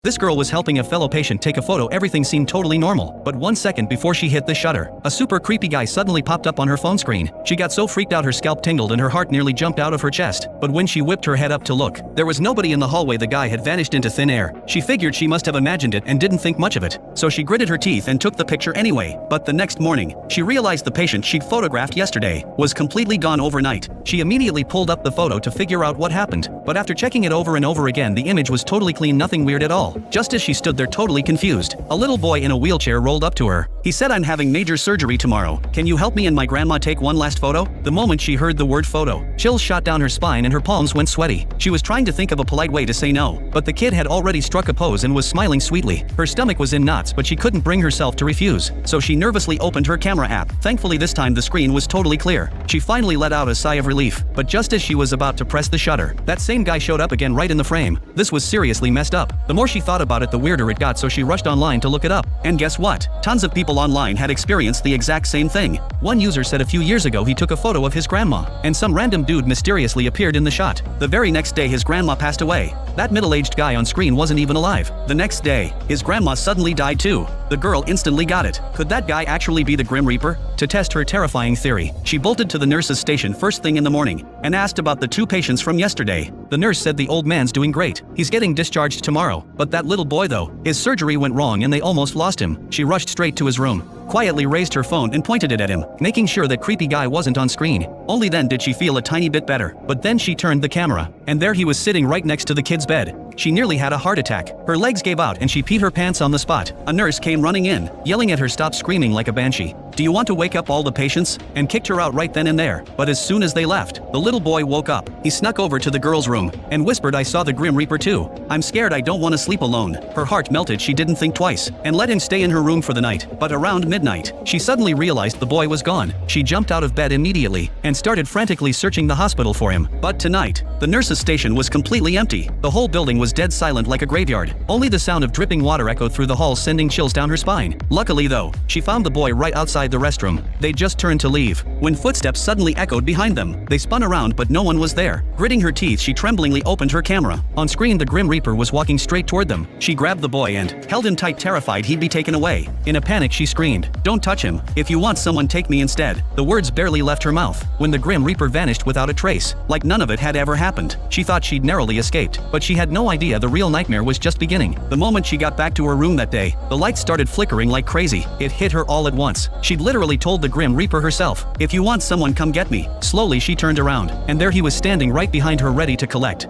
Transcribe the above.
This girl was helping a fellow patient take a photo. Everything seemed totally normal, but 1 second before she hit the shutter, a super creepy guy suddenly popped up on her phone screen. She got so freaked out her scalp tingled and her heart nearly jumped out of her chest. But when she whipped her head up to look, there was nobody in the hallway. The guy had vanished into thin air. She figured she must have imagined it and didn't think much of it, so she gritted her teeth and took the picture anyway. But the next morning, she realized the patient she'd photographed yesterday was completely gone overnight. She immediately pulled up the photo to figure out what happened, but after checking it over and over again, the image was totally clean, nothing weird at all. Just as she stood there totally confused, a little boy in a wheelchair rolled up to her. He said, "I'm having major surgery tomorrow. Can you help me and my grandma take one last photo?" The moment she heard the word photo, chills shot down her spine and her palms went sweaty. She was trying to think of a polite way to say no, but the kid had already struck a pose and was smiling sweetly. Her stomach was in knots, but she couldn't bring herself to refuse, so she nervously opened her camera app. Thankfully this time the screen was totally clear. She finally let out a sigh of relief, but just as she was about to press the shutter, that same guy showed up again right in the frame. This was seriously messed up. The more she thought about it, the weirder it got, so she rushed online to look it up. And guess what? Tons of people online had experienced the exact same thing. One user said a few years ago he took a photo of his grandma, and some random dude mysteriously appeared in the shot. The very next day his grandma passed away. That middle-aged guy on screen wasn't even alive. The next day, his grandma suddenly died too. The girl instantly got it. Could that guy actually be the Grim Reaper? To test her terrifying theory, she bolted to the nurse's station first thing in the morning and asked about the 2 patients from yesterday. The nurse said the old man's doing great. He's getting discharged tomorrow. But that little boy though, his surgery went wrong and they almost lost him. She rushed straight to his room, quietly raised her phone and pointed it at him, making sure that creepy guy wasn't on screen. Only then did she feel a tiny bit better. But then she turned the camera, and there he was sitting right next to the kid's bed. She nearly had a heart attack. Her legs gave out and she peed her pants on the spot. A nurse came running in, yelling at her, "Stop screaming like a banshee. Do you want to wake up all the patients?" and kicked her out right then and there. But as soon as they left, the little boy woke up. He snuck over to the girl's room and whispered, "I saw the Grim Reaper too. I'm scared, I don't want to sleep alone." Her heart melted. She didn't think twice and let him stay in her room for the night. But around midnight, she suddenly realized the boy was gone. She jumped out of bed immediately and started frantically searching the hospital for him. But tonight, the nurse's station was completely empty. The whole building was dead silent like a graveyard. Only the sound of dripping water echoed through the halls, sending chills down her spine. Luckily though, she found the boy right outside the restroom. They just turned to leave when footsteps suddenly echoed behind them. They spun around but no one was there. Gritting her teeth, she tremblingly opened her camera. On screen, the Grim Reaper was walking straight toward them. She grabbed the boy and held him tight, terrified he'd be taken away. In a panic she screamed, "Don't touch him. If you want someone, take me instead." The words barely left her mouth when the Grim Reaper vanished without a trace, like none of it had ever happened. She thought she'd narrowly escaped, but she had no idea the real nightmare was just beginning. The moment she got back to her room that day, the lights started flickering like crazy. It hit her all at once. She'd literally told the Grim Reaper herself, "If you want someone, come get me." Slowly she turned around, and there he was standing right behind her, ready to collect.